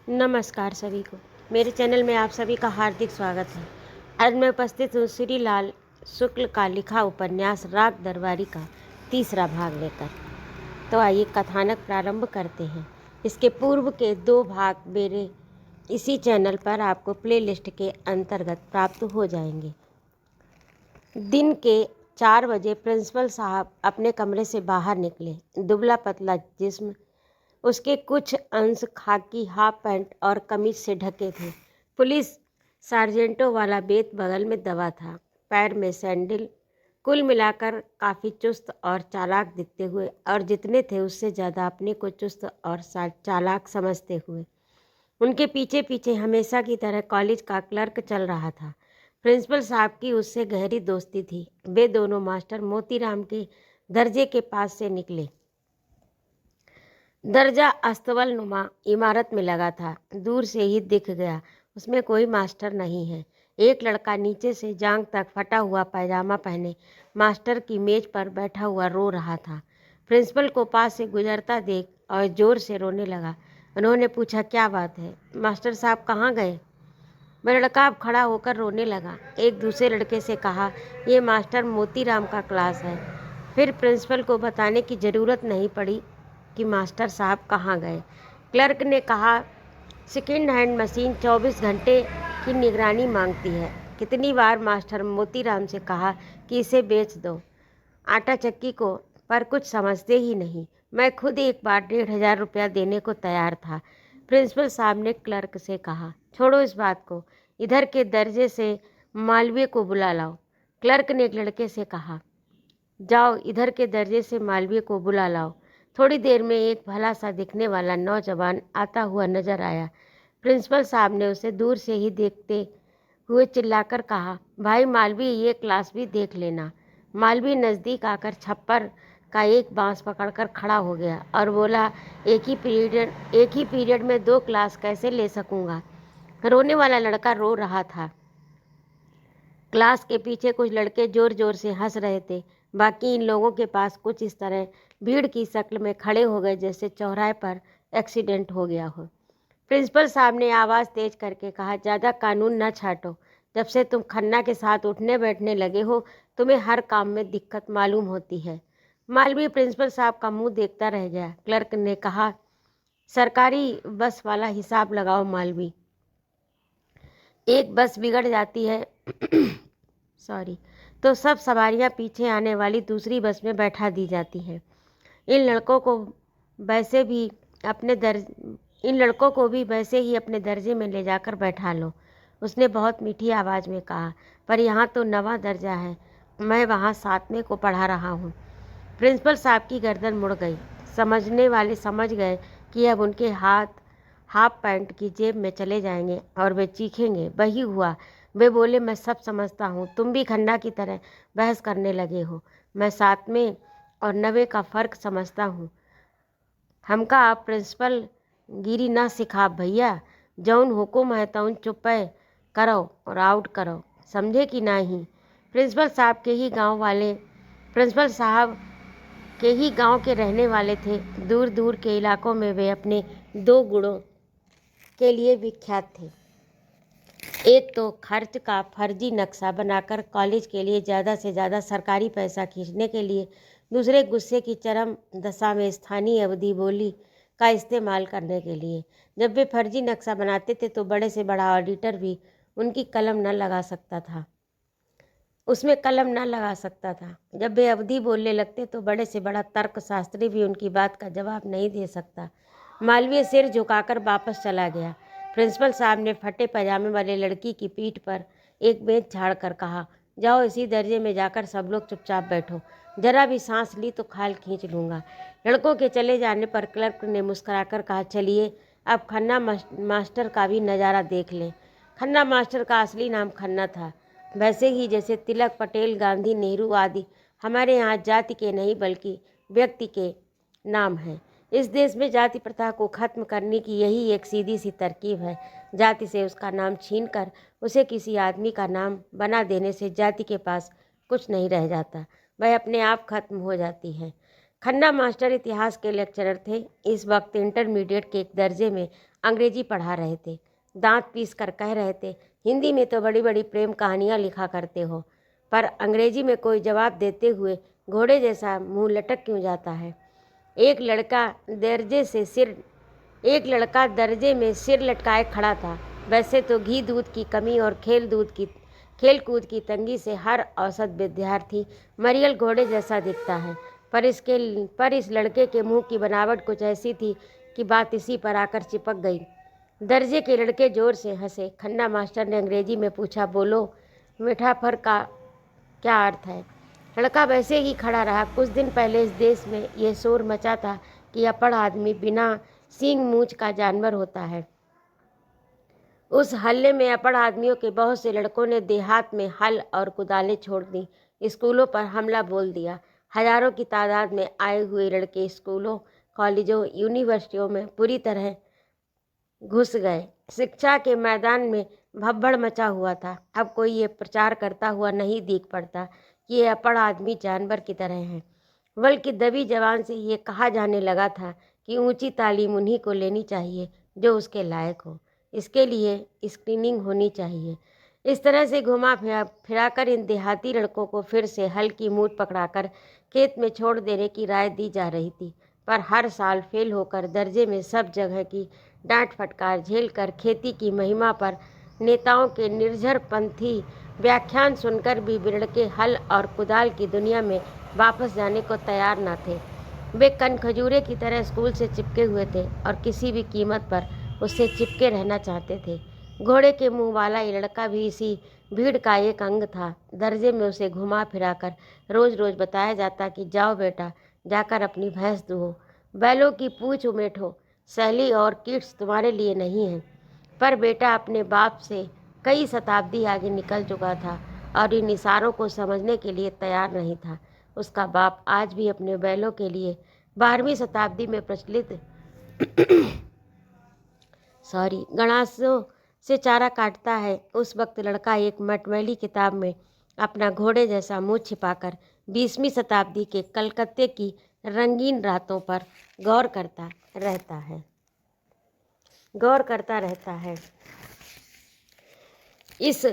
नमस्कार सभी को। मेरे चैनल में आप सभी का हार्दिक स्वागत है। आज मैं उपस्थित हूँ श्री लाल शुक्ल का लिखा उपन्यास राग दरबारी का तीसरा भाग लेकर। तो आइए कथानक प्रारंभ करते हैं। इसके पूर्व के 2 भाग मेरे इसी चैनल पर आपको प्लेलिस्ट के अंतर्गत प्राप्त हो जाएंगे। दिन के 4 बजे प्रिंसिपल साहब अपने कमरे से बाहर निकले। दुबला पतला जिस्म, उसके कुछ अंश खाकी हाफ पैंट और कमीज से ढके थे। पुलिस सार्जेंटों वाला बेत बगल में दबा था, पैर में सैंडल। कुल मिलाकर काफ़ी चुस्त और चालाक दिखते हुए, और जितने थे उससे ज़्यादा अपने को चुस्त और चालाक समझते हुए। उनके पीछे पीछे हमेशा की तरह कॉलेज का क्लर्क चल रहा था। प्रिंसिपल साहब की उससे गहरी दोस्ती थी। वे दोनों मास्टर मोतीराम के दर्जे के पास से निकले। दर्जा अस्तबल नुमा इमारत में लगा था। दूर से ही दिख गया, उसमें कोई मास्टर नहीं है। एक लड़का नीचे से जांघ तक फटा हुआ पैजामा पहने मास्टर की मेज पर बैठा हुआ रो रहा था। प्रिंसिपल को पास से गुजरता देख और ज़ोर से रोने लगा। उन्होंने पूछा, क्या बात है मास्टर साहब, कहाँ गए? वह लड़का अब खड़ा होकर रोने लगा। एक दूसरे लड़के से कहा, ये मास्टर मोतीराम का क्लास है। फिर प्रिंसिपल को बताने की ज़रूरत नहीं पड़ी कि मास्टर साहब कहाँ गए। क्लर्क ने कहा, सेकेंड हैंड मशीन 24 घंटे की निगरानी मांगती है। कितनी बार मास्टर मोतीराम से कहा कि इसे बेच दो आटा चक्की को, पर कुछ समझते ही नहीं। मैं खुद एक बार 1500 रुपया देने को तैयार था। प्रिंसिपल साहब ने क्लर्क से कहा, छोड़ो इस बात को, इधर के दर्जे से मालवीय को बुला लाओ। क्लर्क ने एक लड़के से कहा, जाओ इधर के दर्जे से मालवीय को बुला लाओ। थोड़ी देर में एक भला सा दिखने वाला नौजवान आता हुआ नजर आया। प्रिंसिपल साहब ने उसे दूर से ही देखते हुए चिल्लाकर कहा, भाई मालवीय, ये क्लास भी देख लेना। मालवीय नज़दीक आकर छप्पर का एक बांस पकड़कर खड़ा हो गया और बोला, एक ही पीरियड में 2 क्लास कैसे ले सकूंगा? रोने वाला लड़का रो रहा था। क्लास के पीछे कुछ लड़के जोर जोर से हंस रहे थे। बाकी इन लोगों के पास कुछ इस तरह भीड़ की शक्ल में खड़े हो गए जैसे चौराहे पर एक्सीडेंट हो गया हो। प्रिंसिपल साहब ने आवाज़ तेज करके कहा, ज़्यादा कानून न छाटो। जब से तुम खन्ना के साथ उठने बैठने लगे हो, तुम्हें हर काम में दिक्कत मालूम होती है। मालवीय प्रिंसिपल साहब का मुंह देखता रह गया। क्लर्क ने कहा, सरकारी बस वाला हिसाब लगाओ मालवीय। एक बस बिगड़ जाती है सॉरी तो सब सवारियां पीछे आने वाली दूसरी बस में बैठा दी जाती हैं। इन लड़कों को वैसे भी अपने दर्ज इन लड़कों को भी वैसे ही अपने दर्जे में ले जाकर बैठा लो। उसने बहुत मीठी आवाज़ में कहा, पर यहाँ तो 9वां दर्जा है, मैं वहाँ 7वें को पढ़ा रहा हूँ। प्रिंसिपल साहब की गर्दन मुड़ गई। समझने वाले समझ गए कि अब उनके हाथ हाफ पैंट की जेब में चले जाएंगे और वे चीखेंगे। वही हुआ। वे बोले, मैं सब समझता हूँ, तुम भी खन्ना की तरह बहस करने लगे हो। मैं 7वें और 9वें का फ़र्क समझता हूँ। हमका आप प्रिंसिपल गिरी ना सिखा भैया। जौन हुकुम है तौन चुपे करो और आउट करो, समझे कि नहीं? प्रिंसिपल साहब के ही गांव के रहने वाले थे। दूर दूर के इलाकों में वे अपने 2 गुणों के लिए विख्यात थे। एक तो खर्च का फर्जी नक्शा बनाकर कॉलेज के लिए ज़्यादा से ज़्यादा सरकारी पैसा खींचने के लिए, दूसरे गुस्से की चरम दशा में स्थानीय अवधि बोली का इस्तेमाल करने के लिए। जब वे फर्जी नक्शा बनाते थे तो बड़े से बड़ा ऑडिटर भी उनकी कलम न लगा सकता था उसमें कलम न लगा सकता था। जब वे अवधि बोलने लगते तो बड़े से बड़ा तर्कशास्त्री भी उनकी बात का जवाब नहीं दे सकता। मालवीय सिर झुकाकर वापस चला गया। प्रिंसिपल साहब ने फटे पैजामे वाले लड़की की पीठ पर एक बेंच झाड़ कर कहा, जाओ इसी दर्जे में जाकर सब लोग चुपचाप बैठो। जरा भी सांस ली तो खाल खींच लूँगा। लड़कों के चले जाने पर क्लर्क ने मुस्कुराकर कहा, चलिए अब खन्ना मास्टर का भी नज़ारा देख लें। खन्ना मास्टर का असली नाम खन्ना था। वैसे ही जैसे तिलक, पटेल, गांधी, नेहरू आदि हमारे यहाँ जाति के नहीं बल्कि व्यक्ति के नाम हैं। इस देश में जाति प्रथा को खत्म करने की यही एक सीधी सी तरकीब है। जाति से उसका नाम छीनकर उसे किसी आदमी का नाम बना देने से जाति के पास कुछ नहीं रह जाता, वह अपने आप खत्म हो जाती है। खन्ना मास्टर इतिहास के लेक्चरर थे। इस वक्त इंटरमीडिएट के एक दर्जे में अंग्रेजी पढ़ा रहे थे। दांत पीस कर कह रहे थे, हिंदी में तो बड़ी बड़ी प्रेम कहानियाँ लिखा करते हो, पर अंग्रेजी में कोई जवाब देते हुए घोड़े जैसा मुंह लटक क्यों जाता है। एक लड़का दर्जे में सिर लटकाए खड़ा था। वैसे तो घी दूध की कमी और खेल कूद की तंगी से हर औसत विद्यार्थी मरियल घोड़े जैसा दिखता है, पर इस लड़के के मुंह की बनावट कुछ ऐसी थी कि बात इसी पर आकर चिपक गई। दर्जे के लड़के जोर से हंसे। खन्ना मास्टर ने अंग्रेजी में पूछा, बोलो, मेटाफर का क्या अर्थ है। लड़का वैसे ही खड़ा रहा। कुछ दिन पहले इस देश में यह शोर मचा था कि अपढ़ आदमी बिना सींग मूंछ का जानवर होता है। उस हल्ले में अपढ़ आदमियों के बहुत से लड़कों ने देहात में हल और कुदालें छोड़ दी, स्कूलों पर हमला बोल दिया। हजारों की तादाद में आए हुए लड़के स्कूलों, कॉलेजों, यूनिवर्सिटियों में पूरी तरह घुस गए। शिक्षा के मैदान में भब्बड़ मचा हुआ था। अब कोई ये प्रचार करता हुआ नहीं दिख पड़ता कि ये अपढ़ आदमी जानवर की तरह हैं, बल्कि दबी जबान से ये कहा जाने लगा था कि ऊंची तालीम उन्हीं को लेनी चाहिए जो उसके लायक हो। इसके लिए स्क्रीनिंग होनी चाहिए। इस तरह से घुमा फिराकर इन देहाती लड़कों को फिर से हल की मूठ पकड़ाकर खेत में छोड़ देने की राय दी जा रही थी, पर हर साल फेल होकर दर्जे में सब जगह की डांट फटकार झेलकर खेती की महिमा पर नेताओं के निर्झर पंथी व्याख्यान सुनकर भी लड़के हल और कुदाल की दुनिया में वापस जाने को तैयार न थे। वे कनखजूरे की तरह स्कूल से चिपके हुए थे और किसी भी कीमत पर उससे चिपके रहना चाहते थे। घोड़े के मुंह वाला ये लड़का भी इसी भीड़ का एक अंग था। दर्जे में उसे घुमा फिराकर रोज रोज बताया जाता कि जाओ बेटा, जाकर अपनी भैंस दुहो, बैलों की पूंछ उमेटो, सैली और किट्स तुम्हारे लिए नहीं है। पर बेटा अपने बाप से कई शताब्दी आगे निकल चुका था और इन इशारों को समझने के लिए तैयार नहीं था। उसका बाप आज भी अपने बैलों के लिए 12वीं शताब्दी में प्रचलित गणासों से चारा काटता है। उस वक्त लड़का एक मटमैली किताब में अपना घोड़े जैसा मुंह छिपाकर 20वीं शताब्दी के कलकत्ते की रंगीन रातों पर गौर करता रहता है। इस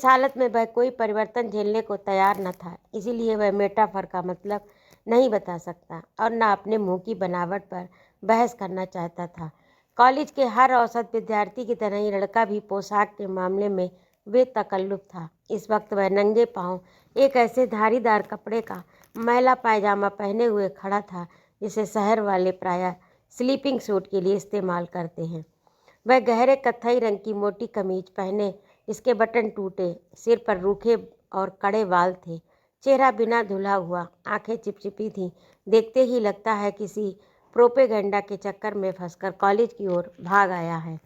हालत में वह कोई परिवर्तन झेलने को तैयार न था। इसीलिए वह मेटाफर का मतलब नहीं बता सकता और न अपने मुंह की बनावट पर बहस करना चाहता था। कॉलेज के हर औसत विद्यार्थी की तरह ही लड़का भी पोशाक के मामले में बेतकल्लुफ था। इस वक्त वह नंगे पांव एक ऐसे धारीदार कपड़े का मैला पायजामा पहने हुए खड़ा था जिसे शहर वाले प्रायः स्लीपिंग सूट के लिए इस्तेमाल करते हैं। वह गहरे कत्थई रंग की मोटी कमीज पहने, इसके बटन टूटे, सिर पर रूखे और कड़े बाल थे, चेहरा बिना धुला हुआ, आंखें चिपचिपी थीं। देखते ही लगता है किसी प्रोपेगेंडा के चक्कर में फंसकर कॉलेज की ओर भाग आया है।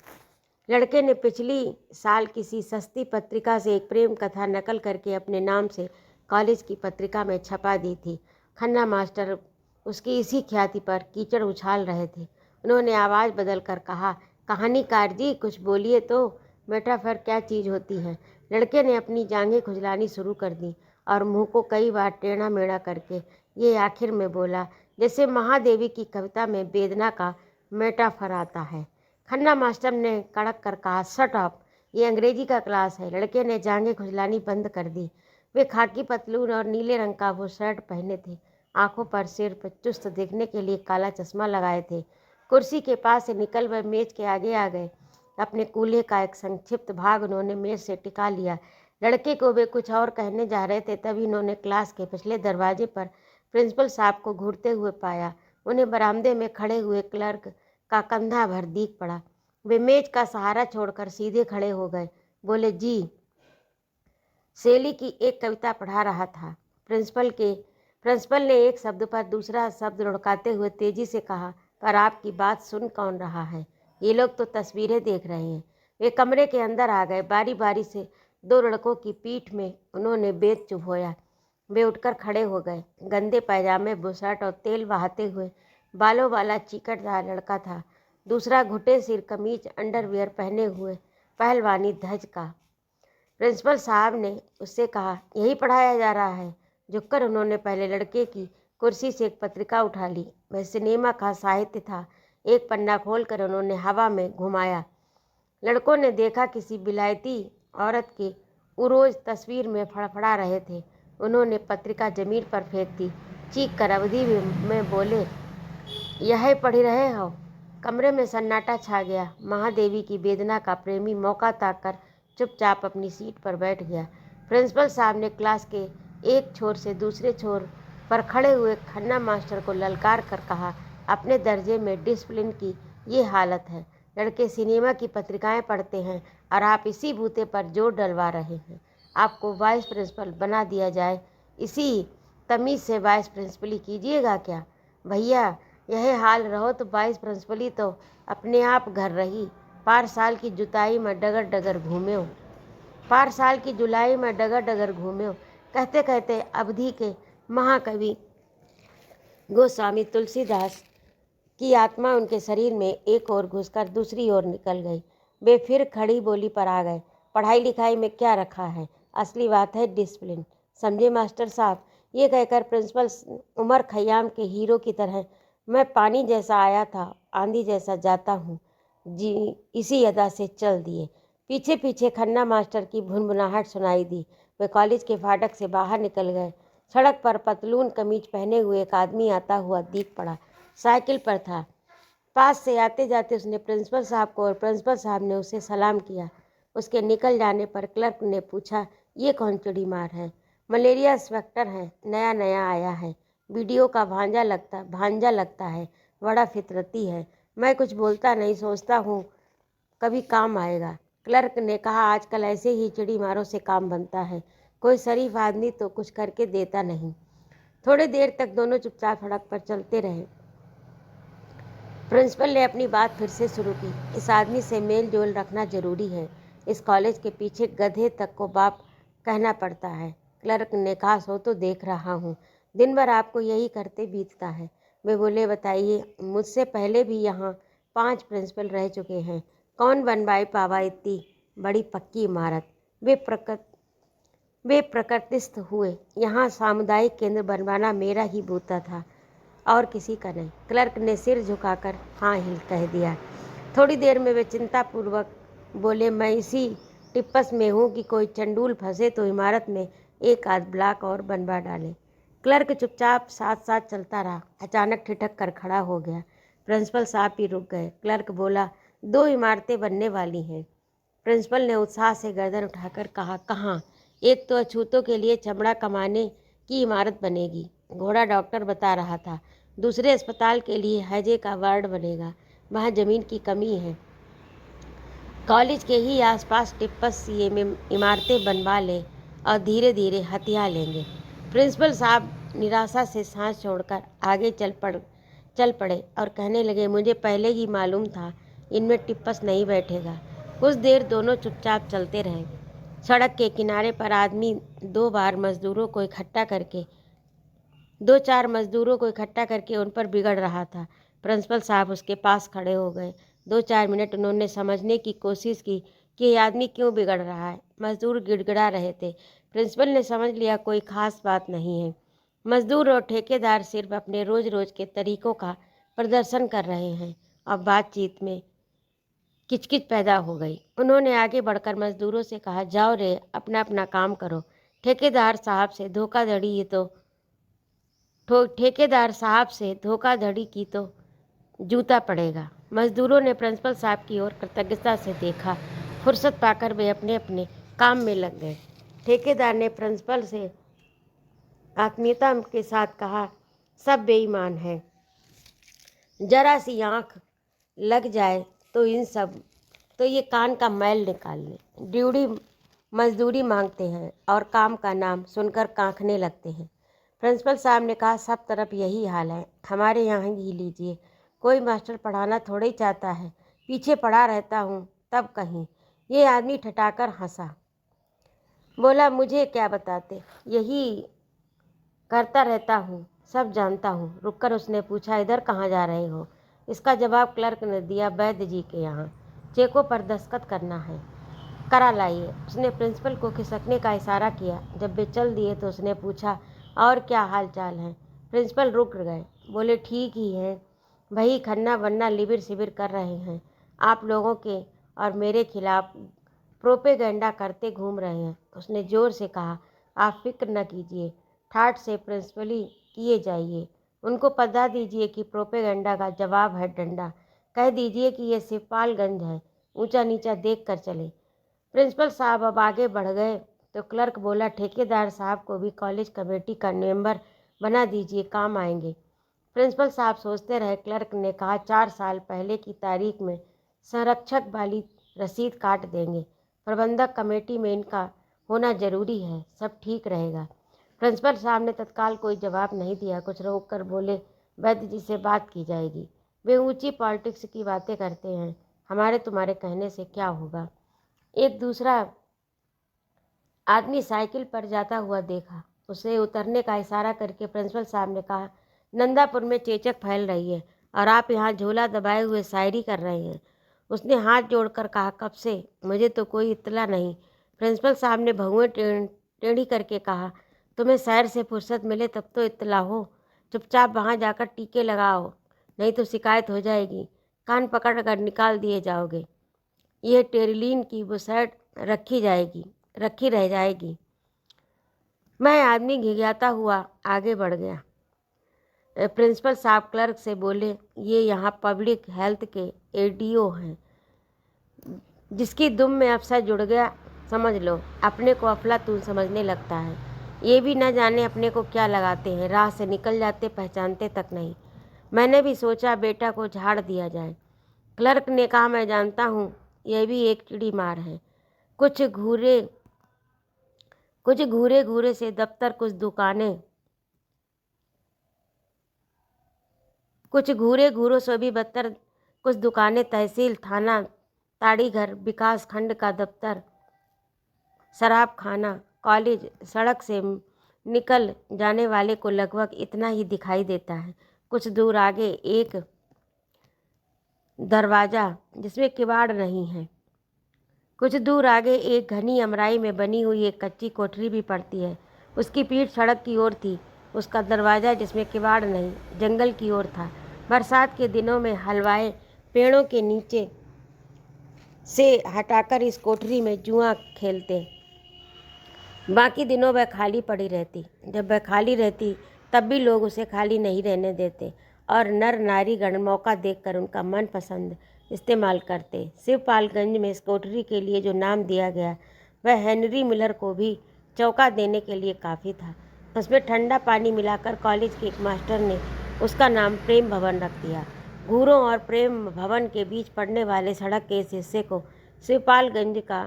लड़के ने पिछली साल किसी सस्ती पत्रिका से एक प्रेम कथा नकल करके अपने नाम से कॉलेज की पत्रिका में छपा दी थी। खन्ना मास्टर उसकी इसी ख्याति पर कीचड़ उछाल रहे थे। उन्होंने आवाज़ बदल कर कहा, कहानीकार जी, कुछ बोलिए तो, मेटाफर क्या चीज़ होती है। लड़के ने अपनी जांघें खुजलानी शुरू कर दी और मुंह को कई बार टेढ़ा मेढ़ा करके ये आखिर में बोला, जैसे महादेवी की कविता में वेदना का मेटाफर आता है। खन्ना मास्टर ने कड़क कर कहा, शट अप, ये अंग्रेजी का क्लास है। लड़के ने जांघें खुजलानी बंद कर दी। वे खाकी पतलून और नीले रंग का वो शर्ट पहने थे, आंखों पर सिर पर चुस्त दिखने के लिए काला चश्मा लगाए थे। कुर्सी के पास से निकल वह मेज के आगे आ गए। अपने कूल्हे का एक संक्षिप्त भाग उन्होंने मेज से टिका लिया। लड़के को वे कुछ और कहने जा रहे थे, तभी उन्होंने क्लास के पिछले दरवाजे पर प्रिंसिपल साहब को घूरते हुए पाया। उन्हें बरामदे में खड़े हुए क्लर्क का कंधा भर दिख पड़ा। वे मेज का सहारा छोड़कर सीधे खड़े हो गए। बोले, जी, शैली की एक कविता पढ़ा रहा था। प्रिंसिपल ने एक शब्द पर दूसरा शब्द लुढ़काते हुए तेजी से कहा, पर आपकी बात सुन कौन रहा है? ये लोग तो तस्वीरें देख रहे हैं। वे कमरे के अंदर आ गए। बारी बारी से 2 लड़कों की पीठ में उन्होंने बेत चुभोया। वे उठकर खड़े हो गए। गंदे पैजामे, बुशर्ट और तेल बहाते हुए बालों वाला चिकटदार लड़का था। दूसरा घुटे सिर कमीज अंडरवियर पहने हुए पहलवानी धज का। प्रिंसिपल साहब ने उससे कहा, यही पढ़ाया जा रहा है। झुककर उन्होंने पहले लड़के की कुर्सी से एक पत्रिका उठा ली। वह सिनेमा का साहित्य था। एक पन्ना खोलकर उन्होंने हवा में घुमाया। लड़कों ने देखा किसी विलायती औरत के उरोज तस्वीर में फड़फड़ा रहे थे। उन्होंने पत्रिका जमीन पर फेंक दी। चीख कर अवधि में बोले, यह पढ़ रहे हो? कमरे में सन्नाटा छा गया। महादेवी की वेदना का प्रेमी मौका ताककर चुपचाप अपनी सीट पर बैठ गया। प्रिंसिपल साहब ने क्लास के एक छोर से दूसरे छोर पर खड़े हुए खन्ना मास्टर को ललकार कर कहा, अपने दर्जे में डिसिप्लिन की ये हालत है। लड़के सिनेमा की पत्रिकाएं पढ़ते हैं और आप इसी बूते पर जोर डलवा रहे हैं। आपको वाइस प्रिंसिपल बना दिया जाए, इसी तमीज़ से वाइस प्रिंसिपली कीजिएगा क्या? भैया, यह हाल रहो तो वाइस प्रिंसिपली तो अपने आप घर रही। 5 साल की जुताई में डगर डगर घूमे हो। 5 साल की जुलाई में डगर डगर घूमे हो। कहते कहते अवधि के महाकवि गोस्वामी तुलसीदास की आत्मा उनके शरीर में एक ओर घुसकर दूसरी ओर निकल गई। वे फिर खड़ी बोली पर आ गए। पढ़ाई लिखाई में क्या रखा है? असली बात है डिसिप्लिन, समझे मास्टर साहब? ये कहकर प्रिंसिपल उमर खयाम के हीरो की तरह, मैं पानी जैसा आया था, आंधी जैसा जाता हूँ जी, इसी अदा से चल दिए। पीछे पीछे खन्ना मास्टर की भुनभुनाहट सुनाई दी। वे कॉलेज के फाटक से बाहर निकल गए। सड़क पर पतलून कमीज पहने हुए एक आदमी आता हुआ दिख पड़ा। साइकिल पर था। पास से आते जाते उसने प्रिंसिपल साहब को और प्रिंसिपल साहब ने उसे सलाम किया। उसके निकल जाने पर क्लर्क ने पूछा, ये कौन चिड़ी मार है? मलेरिया इंस्पेक्टर है, नया नया आया है, वीडियो का भांजा लगता है, बड़ा फितरती है। मैं कुछ बोलता नहीं, सोचता हूँ कभी काम आएगा। क्लर्क ने कहा, आजकल ऐसे ही चिड़ी मारों से काम बनता है। कोई शरीफ आदमी तो कुछ करके देता नहीं। थोड़ी देर तक दोनों चुपचाप सड़क पर चलते रहे। प्रिंसिपल ने अपनी बात फिर से शुरू की, इस आदमी से मेल जोल रखना जरूरी है। इस कॉलेज के पीछे गधे तक को बाप कहना पड़ता है। क्लर्क ने कहा, सो तो देख रहा हूँ, दिन भर आपको यही करते बीतता है। वे बोले, बताइए, मुझसे पहले भी यहाँ 5 प्रिंसिपल रह चुके हैं। कौन बनवाई पावा इतनी बड़ी पक्की इमारत? वे प्रकृतिस्थ हुए। यहाँ सामुदायिक केंद्र बनवाना मेरा ही बूता था और किसी का नहीं। क्लर्क ने सिर झुकाकर हाँ ही कह दिया। थोड़ी देर में वे चिंतापूर्वक बोले, मैं इसी टिप्पस में हूँ कि कोई चंडूल फंसे तो इमारत में एक आध ब्लॉक और बनवा डाले। क्लर्क चुपचाप साथ साथ चलता रहा। अचानक ठिठक कर खड़ा हो गया। प्रिंसिपल साहब भी रुक गए। क्लर्क बोला, 2 इमारतें बनने वाली हैं। प्रिंसिपल ने उत्साह से गर्दन उठाकर कहा, कहाँ? एक तो अछूतों के लिए चमड़ा कमाने की इमारत बनेगी, घोड़ा डॉक्टर बता रहा था। दूसरे अस्पताल के लिए हैजे का वार्ड बनेगा, वहाँ ज़मीन की कमी है। कॉलेज के ही आसपास टिप्पस सीए में इमारतें बनवा लें और धीरे धीरे हथिया लेंगे। प्रिंसिपल साहब निराशा से सांस छोड़कर आगे चल पड़े और कहने लगे, मुझे पहले ही मालूम था इनमें टिप्पस नहीं बैठेगा। कुछ देर दोनों चुपचाप चलते रहे। सड़क के किनारे पर आदमी 2 4 मजदूरों को इकट्ठा करके उन पर बिगड़ रहा था। प्रिंसिपल साहब उसके पास खड़े हो गए। 2 4 मिनट उन्होंने समझने की कोशिश की कि ये आदमी क्यों बिगड़ रहा है। मजदूर गिड़गिड़ा रहे थे। प्रिंसिपल ने समझ लिया कोई खास बात नहीं है। मजदूर और ठेकेदार सिर्फ अपने रोज रोज के तरीकों का प्रदर्शन कर रहे हैं। अब बातचीत में किचकिच पैदा हो गई। उन्होंने आगे बढ़कर मजदूरों से कहा, जाओ रे, अपना अपना काम करो। ठेकेदार साहब से धोखाधड़ी की तो जूता पड़ेगा। मजदूरों ने प्रिंसिपल साहब की ओर कृतज्ञता से देखा। फुर्सत पाकर वे अपने अपने काम में लग गए। ठेकेदार ने प्रिंसिपल से आत्मीयता के साथ कहा, सब बेईमान है, जरा सी आँख लग जाए तो ये कान का मैल निकाल लें। ड्यूटी मजदूरी मांगते हैं और काम का नाम सुनकर कांखने लगते हैं। प्रिंसिपल साहब ने कहा, सब तरफ यही हाल है, हमारे यहाँ ही लीजिए। कोई मास्टर पढ़ाना थोड़ा ही चाहता है, पीछे पड़ा रहता हूँ तब कहीं। ये आदमी ठठाकर हंसा, बोला, मुझे क्या बताते, यही करता रहता हूँ, सब जानता हूँ। रुककर उसने पूछा, इधर कहाँ जा रहे हो? इसका जवाब क्लर्क ने दिया, वैद्य जी के यहाँ, चेकों पर दस्तखत करना है, करा लाइए। उसने प्रिंसिपल को खिसकने का इशारा किया। जब वे चल दिए तो उसने पूछा, और क्या हाल चाल है? प्रिंसिपल रुक गए, बोले ठीक ही है, वही खन्ना वन्ना लिबिर सिबिर कर रहे हैं, आप लोगों के और मेरे खिलाफ प्रोपेगेंडा करते घूम रहे हैं। उसने ज़ोर से कहा, आप फिक्र न कीजिए, ठाठ से प्रिंसिपली किए जाइए, उनको बता दीजिए कि प्रोपेगेंडा का जवाब है डंडा, कह दीजिए कि ये सिपालगंज है, ऊंचा नीचा देख कर चले। प्रिंसिपल साहब अब आगे बढ़ गए तो क्लर्क बोला, ठेकेदार साहब को भी कॉलेज कमेटी का मेंबर बना दीजिए, काम आएंगे। प्रिंसिपल साहब सोचते रहे। क्लर्क ने कहा, 4 साल पहले की तारीख में संरक्षक वाली रसीद काट देंगे, प्रबंधक कमेटी में इनका होना जरूरी है, सब ठीक रहेगा। प्रिंसिपल साहब ने तत्काल कोई जवाब नहीं दिया, कुछ रोक कर बोले, वैद्य जी से बात की जाएगी, वे ऊंची पॉलिटिक्स की बातें करते हैं, हमारे तुम्हारे कहने से क्या होगा। एक दूसरा आदमी साइकिल पर जाता हुआ देखा, उसे उतरने का इशारा करके प्रिंसिपल साहब ने कहा, नंदापुर में चेचक फैल रही है और आप यहाँ झोला दबाए हुए शायरी कर रहे हैं। उसने हाथ जोड़कर कहा, कब से? मुझे तो कोई इत्तला नहीं। प्रिंसिपल साहब ने भौएं टेढ़ी करके कहा, तुम्हें शहर से फुर्सत मिले तब तो इत्तला हो, चुपचाप वहाँ जाकर टीके लगाओ, नहीं तो शिकायत हो जाएगी, कान पकड़ कर निकाल दिए जाओगे, यह टेरिलीन की बुसैट रखी रह जाएगी। मैं आदमी घिघियाता हुआ आगे बढ़ गया। प्रिंसिपल साहब क्लर्क से बोले, ये यहाँ पब्लिक हेल्थ के एडीओ हैं, जिसकी दुम में अफसर जुड़ गया समझ लो, अपने को अफलातून समझने लगता है, ये भी न जाने अपने को क्या लगाते हैं, राह से निकल जाते, पहचानते तक नहीं। मैंने भी सोचा बेटा को झाड़ दिया जाए। क्लर्क ने कहा, मैं जानता हूँ, यह भी एक चिड़ी मार है, कुछ घूरे घूरे से दफ्तर, कुछ घूरे घूरों से भी बदतर, कुछ दुकानें, तहसील, थाना, ताड़ी घर, विकास खंड का दफ्तर, शराब खाना, कॉलेज। सड़क से निकल जाने वाले को लगभग इतना ही दिखाई देता है। कुछ दूर आगे एक दरवाज़ा जिसमें किवाड़ नहीं है, कुछ दूर आगे एक घनी अमराई में बनी हुई एक कच्ची कोठरी भी पड़ती है। उसकी पीठ सड़क की ओर थी, उसका दरवाज़ा जिसमें किवाड़ नहीं जंगल की ओर था। बरसात के दिनों में हलवाए पेड़ों के नीचे से हटाकर इस कोठरी में जुआ खेलते, बाकी दिनों वह खाली पड़ी रहती। जब वह खाली रहती तब भी लोग उसे खाली नहीं रहने देते और नर नारी गण मौका देखकर उनका मनपसंद इस्तेमाल करते। शिवपालगंज में इस कोठरी के लिए जो नाम दिया गया वह हेनरी मिलर को भी चौंका देने के लिए काफ़ी था। उसमें ठंडा पानी मिलाकर कॉलेज के एक मास्टर ने उसका नाम प्रेम भवन रख दिया। घूरों और प्रेम भवन के बीच पड़ने वाले सड़क के इस हिस्से को शिवपालगंज का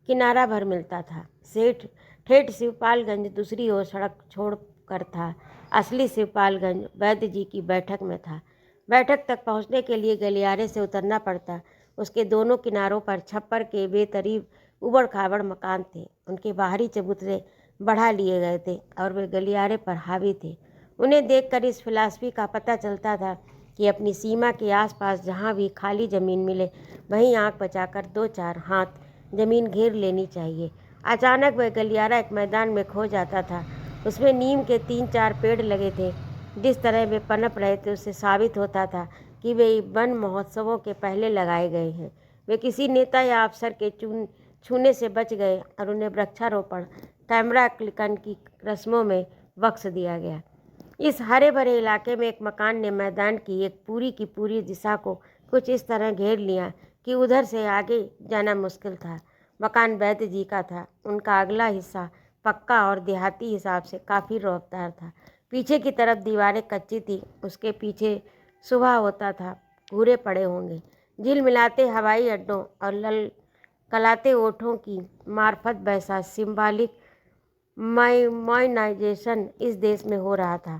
किनारा भर मिलता था। ठेठ शिवपालगंज दूसरी ओर सड़क छोड़कर था। असली शिवपालगंज वैद्य जी की बैठक में था। बैठक तक पहुंचने के लिए गलियारे से उतरना पड़ता। उसके दोनों किनारों पर छप्पर के बेतरीब उबड़ खाबड़ मकान थे। उनके बाहरी चबूतरे बढ़ा लिए गए थे और वे गलियारे पर हावी थे। उन्हें देखकर इस फिलॉसफी का पता चलता था कि अपनी सीमा के आसपास जहाँ भी खाली ज़मीन मिले वहीं आँख बचाकर 2-4 हाथ ज़मीन घेर लेनी चाहिए। अचानक वह गलियारा एक मैदान में खो जाता था। उसमें नीम के 3-4 पेड़ लगे थे। जिस तरह वे पनप रहे थे उससे साबित होता था कि वे वन महोत्सवों के पहले लगाए गए हैं। वे किसी नेता या अफसर के छूने से बच गए और उन्हें वृक्षारोपण कैमरा क्लिकन की रस्मों में बख्श दिया गया। इस हरे भरे इलाके में एक मकान ने मैदान की एक पूरी की पूरी दिशा को कुछ इस तरह घेर लिया कि उधर से आगे जाना मुश्किल था। मकान वैद्य जी का था। उनका अगला हिस्सा पक्का और देहाती हिसाब से काफ़ी रौबदार था। पीछे की तरफ दीवारें कच्ची थी, उसके पीछे सुबह होता था घूरे पड़े होंगे। झिल मिलाते हवाई अड्डों और कलाते ओठों की मार्फत वैसा सिंबॉलिक मॉडर्नाइजेशन इस देश में हो रहा था।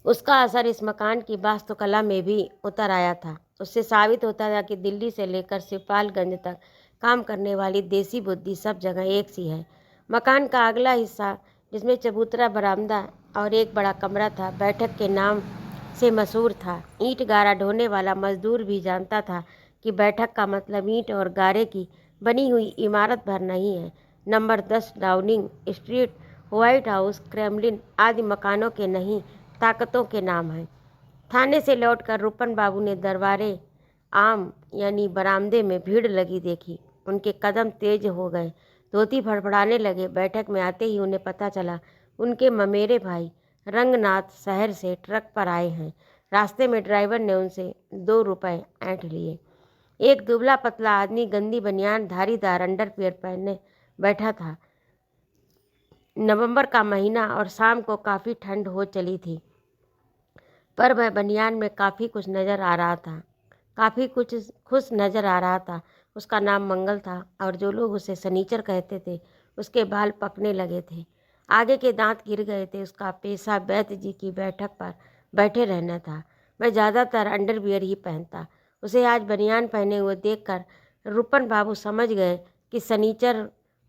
उसका असर इस मकान की वास्तुकला में भी उतर आया था। उससे साबित होता था कि दिल्ली से लेकर शिवपालगंज तक काम करने वाली देसी बुद्धि सब जगह एक सी है। मकान का अगला हिस्सा जिसमें चबूतरा, बरामदा और एक बड़ा कमरा था, बैठक के नाम से मशहूर था। ईंट गारा ढोने वाला मजदूर भी जानता था कि बैठक का मतलब ईंट और गारे की बनी हुई इमारत भर नहीं है। Number 10 Downing street white house, Kremlin आदि मकानों के नहीं, ताकतों के नाम हैं। थाने से लौटकर रूपन बाबू ने दरबारे आम यानी बरामदे में भीड़ लगी देखी। उनके कदम तेज हो गए, धोती फड़फड़ाने लगे। बैठक में आते ही उन्हें पता चला उनके ममेरे भाई रंगनाथ शहर से ट्रक पर आए हैं। रास्ते में ड्राइवर ने उनसे 2 रुपए ऐंठ लिए। एक दुबला पतला आदमी गंदी बनियान धारीदार अंडरवियर पहने बैठा था। नवंबर का महीना और शाम को काफ़ी ठंड हो चली थी, पर वह बनियान में काफ़ी कुछ नज़र आ रहा था, काफ़ी कुछ खुश नज़र आ रहा था। उसका नाम मंगल था और जो लोग उसे सनीचर कहते थे उसके बाल पकने लगे थे, आगे के दांत गिर गए थे। उसका पेशा वैद्य जी की बैठक पर बैठे रहना था। वह ज़्यादातर अंडरवियर ही पहनता। उसे आज बनियान पहने हुए देखकर रूपन बाबू समझ गए कि सनीचर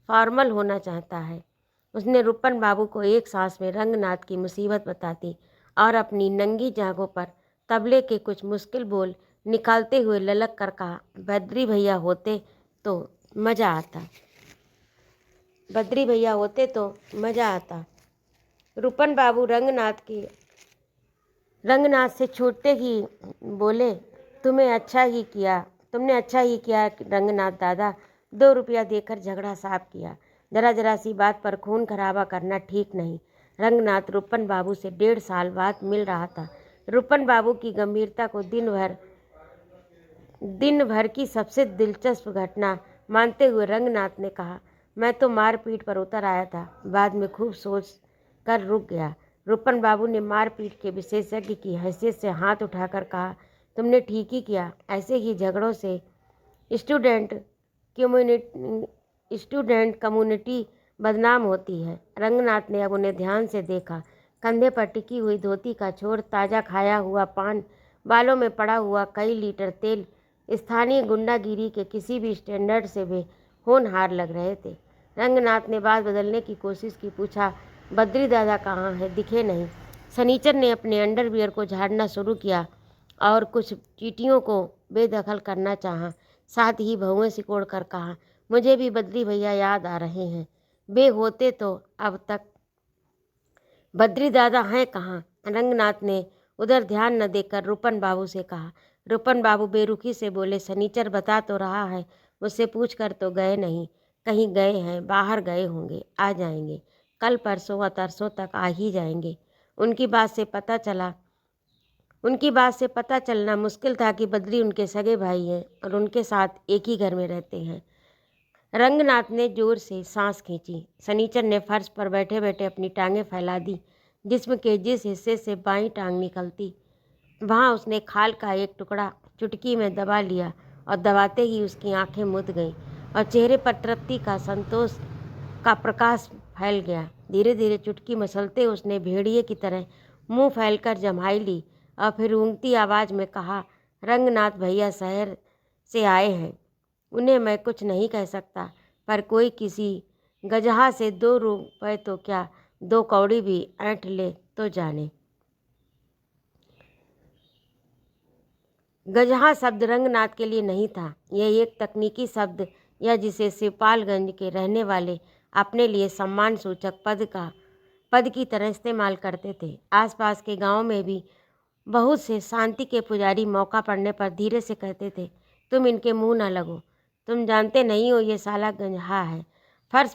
फॉर्मल होना चाहता है। उसने रूपन बाबू को एक सांस में रंगनाथ की मुसीबत बताती और अपनी नंगी जांघों पर तबले के कुछ मुश्किल बोल निकालते हुए ललक कर कहा, बद्री भैया होते तो मज़ा आता, बद्री भैया होते तो मज़ा आता। रूपन बाबू रंगनाथ से छूटते ही बोले, तुमने अच्छा ही किया रंगनाथ दादा, 2 रुपया देकर झगड़ा साफ किया। जरा जरा सी बात पर खून खराबा करना ठीक नहीं। रंगनाथ रूपन बाबू से 1.5 साल बाद मिल रहा था। रूपन बाबू की गंभीरता को दिन भर की सबसे दिलचस्प घटना मानते हुए रंगनाथ ने कहा, मैं तो मारपीट पर उतर आया था, बाद में खूब सोच कर रुक गया। रूपन बाबू ने मारपीट के विशेषज्ञ की हैसियत से हाथ उठाकर कहा, तुमने ठीक ही किया। ऐसे ही झगड़ों से स्टूडेंट कम्युनिटी बदनाम होती है। रंगनाथ ने अब उन्हें ध्यान से देखा। कंधे पर टिकी हुई धोती का छोर, ताज़ा खाया हुआ पान, बालों में पड़ा हुआ कई लीटर तेल स्थानीय गुंडागिरी के किसी भी स्टैंडर्ड से वे होनहार लग रहे थे। रंगनाथ ने बात बदलने की कोशिश की, पूछा, बद्री दादा कहाँ है? दिखे नहीं। सनीचर ने अपने अंडरवियर को झाड़ना शुरू किया और कुछ चींटियों को बेदखल करना चाहा। साथ ही भौहें सिकोड़ कर कहा, मुझे भी बद्री भैया याद आ रहे हैं, वे होते तो अब तक। बद्री दादा हैं कहाँ? रंगनाथ ने उधर ध्यान न देकर रूपन बाबू से कहा। रूपन बाबू बेरुखी से बोले, सनीचर बता तो रहा है, मुझसे पूछ कर तो गए नहीं। कहीं गए हैं, बाहर गए होंगे, आ जाएंगे, कल परसों व तरसों तक आ ही जाएंगे। उनकी बात से पता चलना मुश्किल था कि बद्री उनके सगे भाई हैं और उनके साथ एक ही घर में रहते हैं। रंगनाथ ने जोर से सांस खींची। सनीचर ने फर्श पर बैठे बैठे अपनी टांगें फैला दी। जिस्म के जिस हिस्से से बाईं टांग निकलती, वहाँ उसने खाल का एक टुकड़ा चुटकी में दबा लिया और दबाते ही उसकी आंखें मुद गईं और चेहरे पर तृप्ति का, संतोष का प्रकाश फैल गया। धीरे धीरे चुटकी मसलते उसने भेड़िए की तरह मुंह फैलकर जम्हाई ली और फिर ऊँगती आवाज़ में कहा, रंगनाथ भैया शहर से आए हैं, उन्हें मैं कुछ नहीं कह सकता, पर कोई किसी गजहा से 2 रुपए तो क्या, 2 कौड़ी भी ऐंठ ले तो जाने। गजहा शब्द रंगनाथ के लिए नहीं था। यह एक तकनीकी शब्द या जिसे शिवपालगंज के रहने वाले अपने लिए सम्मान सूचक पद की तरह इस्तेमाल करते थे। आसपास के गांवों में भी बहुत से शांति के पुजारी मौका पड़ने पर धीरे से कहते थे, तुम इनके मुंह न लगो, तुम जानते नहीं हो ये साला गंजहा है। फर्श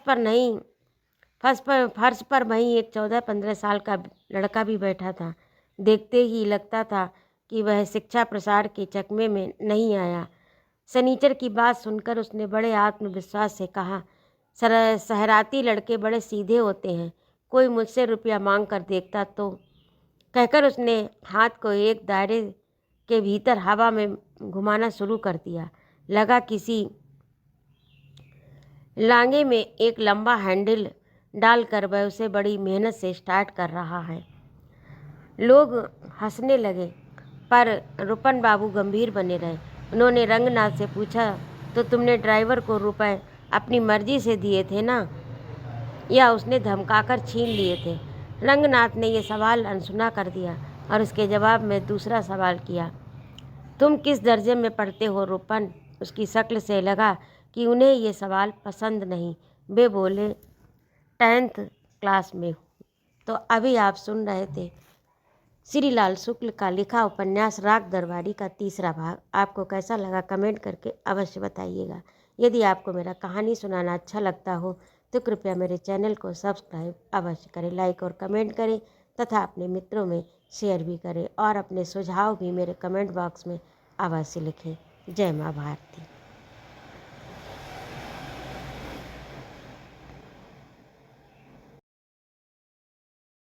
पर वहीं एक 14-15 साल का लड़का भी बैठा था। देखते ही लगता था कि वह शिक्षा प्रसार के चकमे में नहीं आया। सनीचर की बात सुनकर उसने बड़े आत्मविश्वास से कहा, सहराती लड़के बड़े सीधे होते हैं, कोई मुझसे रुपया मांग कर देखता तो। कहकर उसने हाथ को एक दायरे के भीतर हवा में घुमाना शुरू कर दिया। लगा किसी लांगे में एक लंबा हैंडल डालकर वह उसे बड़ी मेहनत से स्टार्ट कर रहा है। लोग हंसने लगे, पर रूपन बाबू गंभीर बने रहे। उन्होंने रंगनाथ से पूछा, तो तुमने ड्राइवर को रुपए अपनी मर्जी से दिए थे ना, या उसने धमकाकर छीन लिए थे? रंगनाथ ने यह सवाल अनसुना कर दिया और उसके जवाब में दूसरा सवाल किया, तुम किस दर्जे में पढ़ते हो रूपन? उसकी शक्ल से लगा कि उन्हें ये सवाल पसंद नहीं। वे बोले, 10th क्लास में हूँ। तो अभी आप सुन रहे थे श्रीलाल शुक्ल का लिखा उपन्यास राग दरबारी का तीसरा भाग। आपको कैसा लगा कमेंट करके अवश्य बताइएगा। यदि आपको मेरा कहानी सुनाना अच्छा लगता हो तो कृपया मेरे चैनल को सब्सक्राइब अवश्य करें, लाइक और कमेंट करें तथा अपने मित्रों में शेयर भी करें और अपने सुझाव भी मेरे कमेंट बॉक्स में अवश्य लिखें। जय माँ भारती।